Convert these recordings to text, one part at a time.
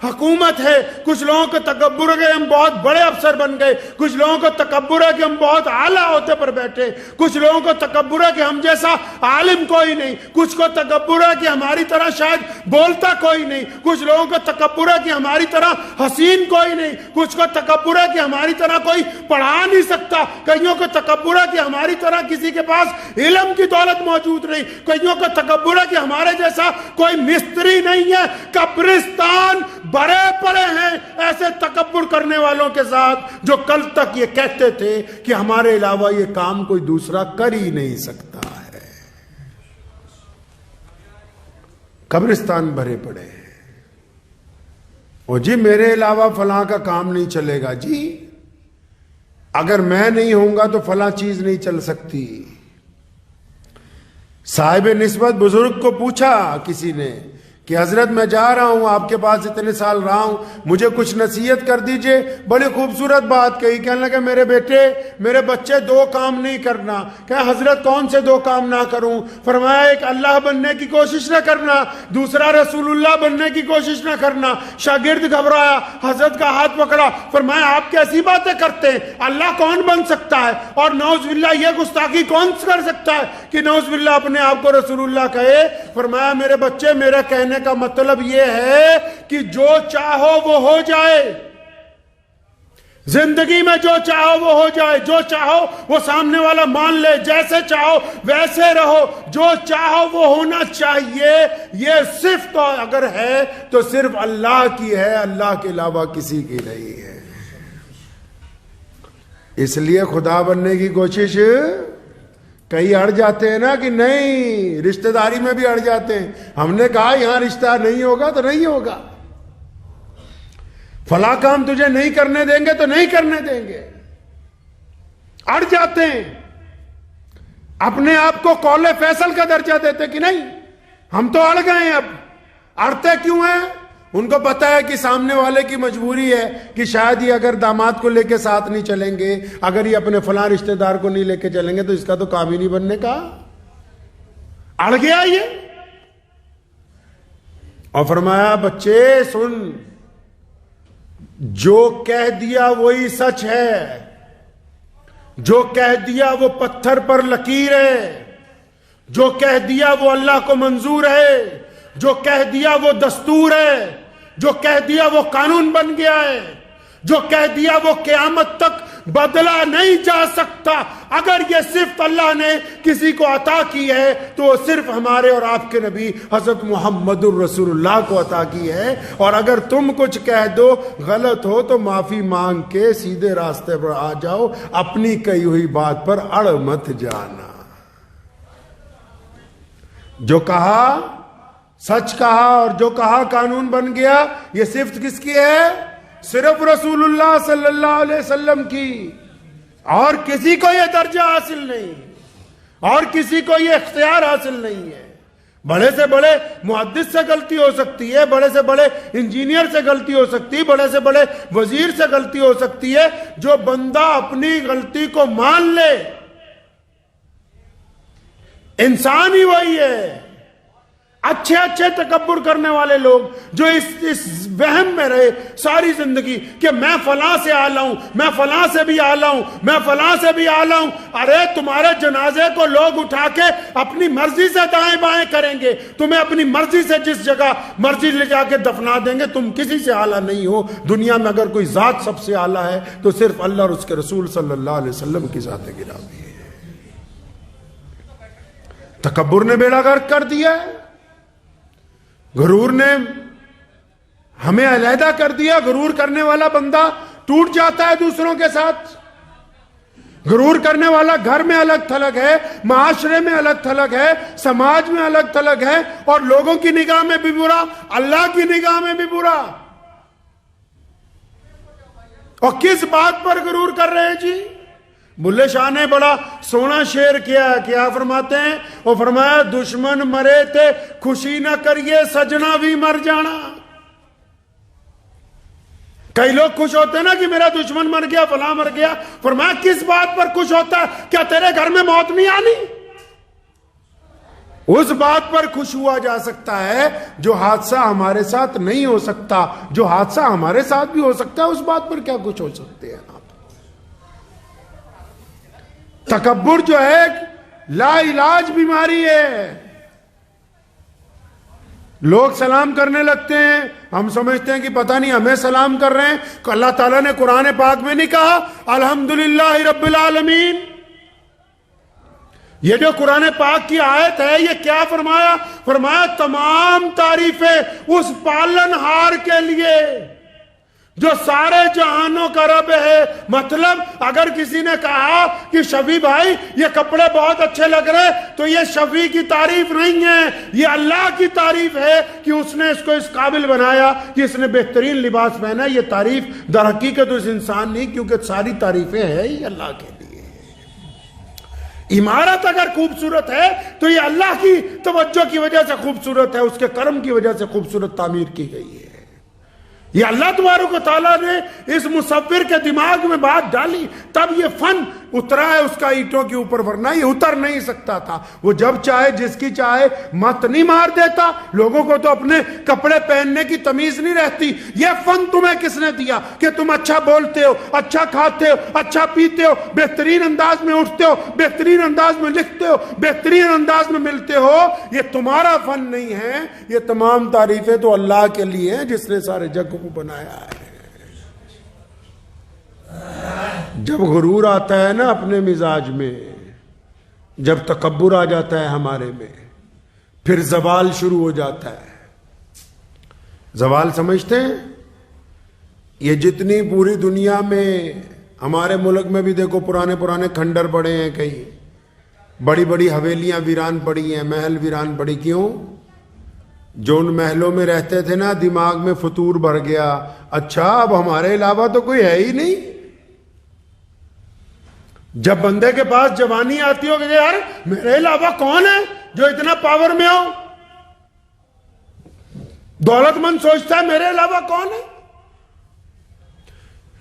حکومت ہے، کچھ لوگوں کو تکبر ہے کہ ہم بہت بڑے افسر بن گئے، کچھ لوگوں کو تکبر ہے کہ ہم بہت اعلیٰ عہدے پر بیٹھے، کچھ لوگوں کو تکبر ہے کہ ہم جیسا عالم کوئی نہیں، کچھ کو تکبر ہے کہ ہماری طرح شاید بولتا کوئی نہیں، کچھ لوگوں کو تکبر ہے کہ ہماری طرح حسین کوئی نہیں، کچھ کو تکبر ہے کہ ہماری طرح کوئی پڑھا نہیں سکتا، کئیوں کو تکبر ہے کہ ہماری طرح کسی کے پاس علم کی دولت موجود نہیں، کئیوں کو تکبر ہے کہ ہمارے جیسا کوئی مستری نہیں ہے۔ قبرستان بھرے پڑے ہیں ایسے تکبر کرنے والوں کے ساتھ جو کل تک یہ کہتے تھے کہ ہمارے علاوہ یہ کام کوئی دوسرا کر ہی نہیں سکتا ہے۔ قبرستان بھرے پڑے ہیں۔ او جی میرے علاوہ فلاں کا کام نہیں چلے گا، جی اگر میں نہیں ہوں گا تو فلاں چیز نہیں چل سکتی۔ صاحب نسبت بزرگ کو پوچھا کسی نے کہ حضرت میں جا رہا ہوں، آپ کے پاس اتنے سال رہا ہوں، مجھے کچھ نصیحت کر دیجئے۔ بڑی خوبصورت بات کہی، کہنے لگا میرے بیٹے میرے بچے دو کام نہیں کرنا۔ کہ حضرت کون سے دو کام نہ کروں؟ فرمایا ایک اللہ بننے کی کوشش نہ کرنا، دوسرا رسول اللہ بننے کی کوشش نہ کرنا۔ شاگرد گھبرایا، حضرت کا ہاتھ پکڑا، فرمایا آپ کیسی باتیں کرتے ہیں؟ اللہ کون بن سکتا ہے؟ اور نعوذ باللہ یہ گستاخی کون کر سکتا ہے کہ نعوذ باللہ اپنے آپ کو رسول اللہ کہے؟ فرمایا میرے بچے میرے کہنے کا مطلب یہ ہے کہ جو چاہو وہ ہو جائے، زندگی میں جو چاہو وہ ہو جائے، جو چاہو وہ سامنے والا مان لے، جیسے چاہو ویسے رہو، جو چاہو وہ ہونا چاہیے۔ یہ صرف تو اگر ہے تو صرف اللہ کی ہے، اللہ کے علاوہ کسی کی نہیں ہے۔ اس لیے خدا بننے کی کوشش کئی اڑ جاتے ہیں نا کہ نہیں، رشتہ داری میں بھی اڑ جاتے ہیں۔ ہم نے کہا یہاں رشتہ نہیں ہوگا تو نہیں ہوگا، فلاں کام تجھے نہیں کرنے دیں گے تو نہیں کرنے دیں گے، اڑ جاتے ہیں۔ اپنے آپ کو قول فیصل کا درجہ دیتے کہ نہیں ہم تو اڑ گئے ہیں۔ اب اڑتے کیوں ہیں؟ ان کو پتا ہے کہ سامنے والے کی مجبوری ہے کہ شاید یہ اگر داماد کو لے کے ساتھ نہیں چلیں گے، اگر یہ اپنے فلاں رشتہ دار کو نہیں لے کے چلیں گے تو اس کا تو کام ہی نہیں بننے کا، اڑ گیا یہ۔ اور فرمایا بچے سن، جو کہہ دیا وہی سچ ہے، جو کہہ دیا وہ پتھر پر لکیر ہے، جو کہہ دیا وہ اللہ کو منظور ہے، جو کہہ دیا وہ دستور ہے، جو کہہ دیا وہ قانون بن گیا ہے، جو کہہ دیا وہ قیامت تک بدلا نہیں جا سکتا۔ اگر یہ صرف اللہ نے کسی کو عطا کی ہے تو وہ صرف ہمارے اور آپ کے نبی حضرت محمد الرسول اللہ کو عطا کی ہے۔ اور اگر تم کچھ کہہ دو غلط ہو تو معافی مانگ کے سیدھے راستے پر آ جاؤ، اپنی کہی ہوئی بات پر اڑ مت جانا۔ جو کہا سچ کہا اور جو کہا قانون بن گیا، یہ صفت کس کی ہے؟ صرف رسول اللہ صلی اللہ علیہ وسلم کی، اور کسی کو یہ درجہ حاصل نہیں، اور کسی کو یہ اختیار حاصل نہیں ہے۔ بڑے سے بڑے محدث سے غلطی ہو سکتی ہے، بڑے سے بڑے انجینئر سے غلطی ہو سکتی ہے، بڑے سے بڑے وزیر سے غلطی ہو سکتی ہے۔ جو بندہ اپنی غلطی کو مان لے، انسان ہی وہی ہے۔ اچھے اچھے تکبر کرنے والے لوگ جو اس وہم میں رہے ساری زندگی کہ میں فلاں سے اعلیٰ ہوں، میں فلاں سے بھی اعلیٰ ہوں، میں فلاں سے بھی اعلیٰ ہوں۔ ارے تمہارے جنازے کو لوگ اٹھا کے اپنی مرضی سے دائیں بائیں کریں گے، تمہیں اپنی مرضی سے جس جگہ مرضی لے جا کے دفنا دیں گے، تم کسی سے اعلیٰ نہیں ہو۔ دنیا میں اگر کوئی ذات سب سے اعلیٰ ہے تو صرف اللہ اور اس کے رسول صلی اللہ علیہ وسلم کی ذات گرامی ہے۔ تکبر نے بیڑا غرق کر دیا ہے، غرور نے ہمیں علیحدہ کر دیا۔ غرور کرنے والا بندہ ٹوٹ جاتا ہے دوسروں کے ساتھ۔ غرور کرنے والا گھر میں الگ تھلگ ہے، معاشرے میں الگ تھلگ ہے، سماج میں الگ تھلگ ہے، اور لوگوں کی نگاہ میں بھی برا، اللہ کی نگاہ میں بھی برا۔ اور کس بات پر غرور کر رہے ہیں جی؟ بلے شاہ نے بڑا سونا شعر کیا فرماتے ہیں؟ وہ فرمایا دشمن مرے تھے خوشی نہ کریے سجنا بھی مر جانا۔ کئی لوگ خوش ہوتے ہیں نا کہ میرا دشمن مر گیا، فلاں مر گیا۔ فرمایا کس بات پر خوش ہوتا ہے؟ کیا تیرے گھر میں موت نہیں آنی؟ اس بات پر خوش ہوا جا سکتا ہے جو حادثہ ہمارے ساتھ نہیں ہو سکتا. جو حادثہ ہمارے ساتھ بھی ہو سکتا ہے اس بات پر کیا خوش ہو سکتے ہیں آپ؟ تکبر جو ہے لا علاج بیماری ہے. لوگ سلام کرنے لگتے ہیں، ہم سمجھتے ہیں کہ پتہ نہیں ہمیں سلام کر رہے ہیں. اللہ تعالیٰ نے قرآن پاک میں نہیں کہا الحمدللہ رب العالمین؟ یہ جو قرآن پاک کی آیت ہے یہ کیا فرمایا؟ فرمایا تمام تعریفیں اس پالنہار کے لیے جو سارے جہانوں کا رب ہے. مطلب اگر کسی نے کہا کہ شفیع بھائی یہ کپڑے بہت اچھے لگ رہے، تو یہ شفیع کی تعریف نہیں ہے، یہ اللہ کی تعریف ہے کہ اس نے اس کو اس قابل بنایا کہ اس نے بہترین لباس پہنا. یہ تعریف در حقیقت اس انسان نہیں، کیونکہ ساری تعریفیں ہیں ہی اللہ کے لیے. عمارت اگر خوبصورت ہے تو یہ اللہ کی توجہ کی وجہ سے خوبصورت ہے، اس کے کرم کی وجہ سے خوبصورت تعمیر کی گئی ہے. یہ اللہ تبارک و تعالیٰ نے اس مصور کے دماغ میں بات ڈالی، تب یہ فن اترا ہے اس کا اینٹوں کے اوپر، ورنہ یہ اتر نہیں سکتا تھا. وہ جب چاہے جس کی چاہے مت نہیں مار دیتا. لوگوں کو تو اپنے کپڑے پہننے کی تمیز نہیں رہتی. یہ فن تمہیں کس نے دیا کہ تم اچھا بولتے ہو، اچھا کھاتے ہو، اچھا پیتے ہو، بہترین انداز میں اٹھتے ہو، بہترین انداز میں لکھتے ہو، بہترین انداز میں ملتے ہو؟ یہ تمہارا فن نہیں ہے. یہ تمام تعریفیں تو اللہ کے لیے ہیں جس نے سارے جگ کو بنایا ہے. جب غرور آتا ہے نا اپنے مزاج میں، جب تکبر آ جاتا ہے ہمارے میں، پھر زوال شروع ہو جاتا ہے. زوال سمجھتے ہیں؟ یہ جتنی پوری دنیا میں، ہمارے ملک میں بھی دیکھو پرانے کھنڈر پڑے ہیں، کئی بڑی بڑی حویلیاں ویران پڑی ہیں، محل ویران پڑی. کیوں؟ جو ان محلوں میں رہتے تھے نا دماغ میں فطور بھر گیا، اچھا اب ہمارے علاوہ تو کوئی ہے ہی نہیں. جب بندے کے پاس جوانی آتی ہو کہ یار میرے علاوہ کون ہے جو اتنا پاور میں ہو؟ دولت مند سوچتا ہے میرے علاوہ کون ہے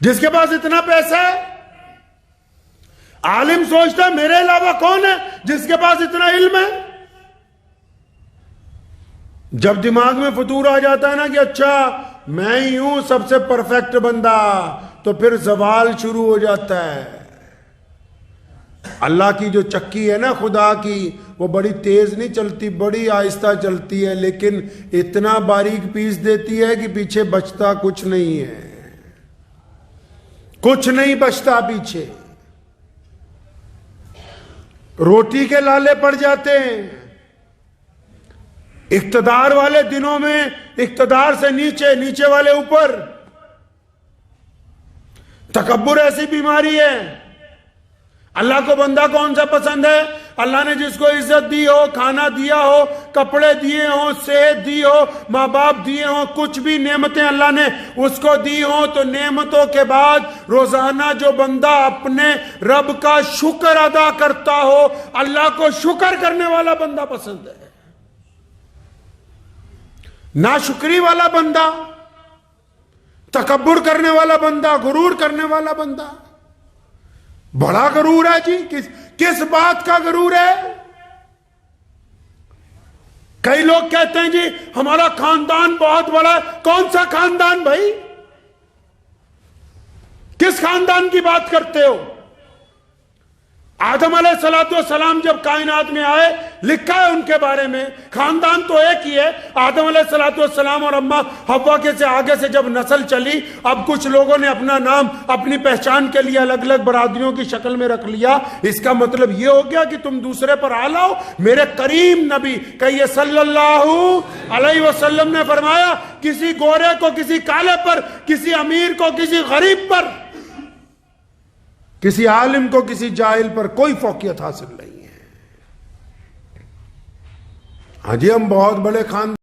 جس کے پاس اتنا پیسہ ہے. عالم سوچتا ہے میرے علاوہ کون ہے جس کے پاس اتنا علم ہے. جب دماغ میں فطور آ جاتا ہے نا کہ اچھا میں ہی ہوں سب سے پرفیکٹ بندہ، تو پھر زوال شروع ہو جاتا ہے. اللہ کی جو چکی ہے نا خدا کی، وہ بڑی تیز نہیں چلتی، بڑی آہستہ چلتی ہے، لیکن اتنا باریک پیس دیتی ہے کہ پیچھے بچتا کچھ نہیں ہے، کچھ نہیں بچتا پیچھے. روٹی کے لالے پڑ جاتے ہیں. اقتدار والے دنوں میں اقتدار سے نیچے، نیچے والے اوپر. تکبر ایسی بیماری ہے. اللہ کو بندہ کون سا پسند ہے؟ اللہ نے جس کو عزت دی ہو، کھانا دیا ہو، کپڑے دیے ہوں، صحت دی ہو، ماں باپ دیے ہوں، کچھ بھی نعمتیں اللہ نے اس کو دی ہوں، تو نعمتوں کے بعد روزانہ جو بندہ اپنے رب کا شکر ادا کرتا ہو، اللہ کو شکر کرنے والا بندہ پسند ہے. ناشکری والا بندہ، تکبر کرنے والا بندہ، غرور کرنے والا بندہ، بڑا غرور ہے جی. کس بات کا غرور ہے؟ کئی لوگ کہتے ہیں جی ہمارا خاندان بہت بڑا ہے. کون سا خاندان بھائی؟ کس خاندان کی بات کرتے ہو؟ آدم علیہ السلام جب کائنات میں آئے، لکھا ہے ان کے بارے میں خاندان تو ایک ہی ہے. آدم علیہ السلام اور اماں حوا کے سے آگے سے جب نسل چلی، اب کچھ لوگوں نے اپنا نام اپنی پہچان کے لیے الگ الگ برادریوں کی شکل میں رکھ لیا. اس کا مطلب یہ ہو گیا کہ تم دوسرے پر آ لاؤ. میرے کریم نبی کہیے صلی اللہ علیہ وسلم نے فرمایا کسی گورے کو کسی کالے پر، کسی امیر کو کسی غریب پر، کسی عالم کو کسی جاہل پر کوئی فوقیت حاصل نہیں ہے. ہاں جی ہم بہت بڑے خاندان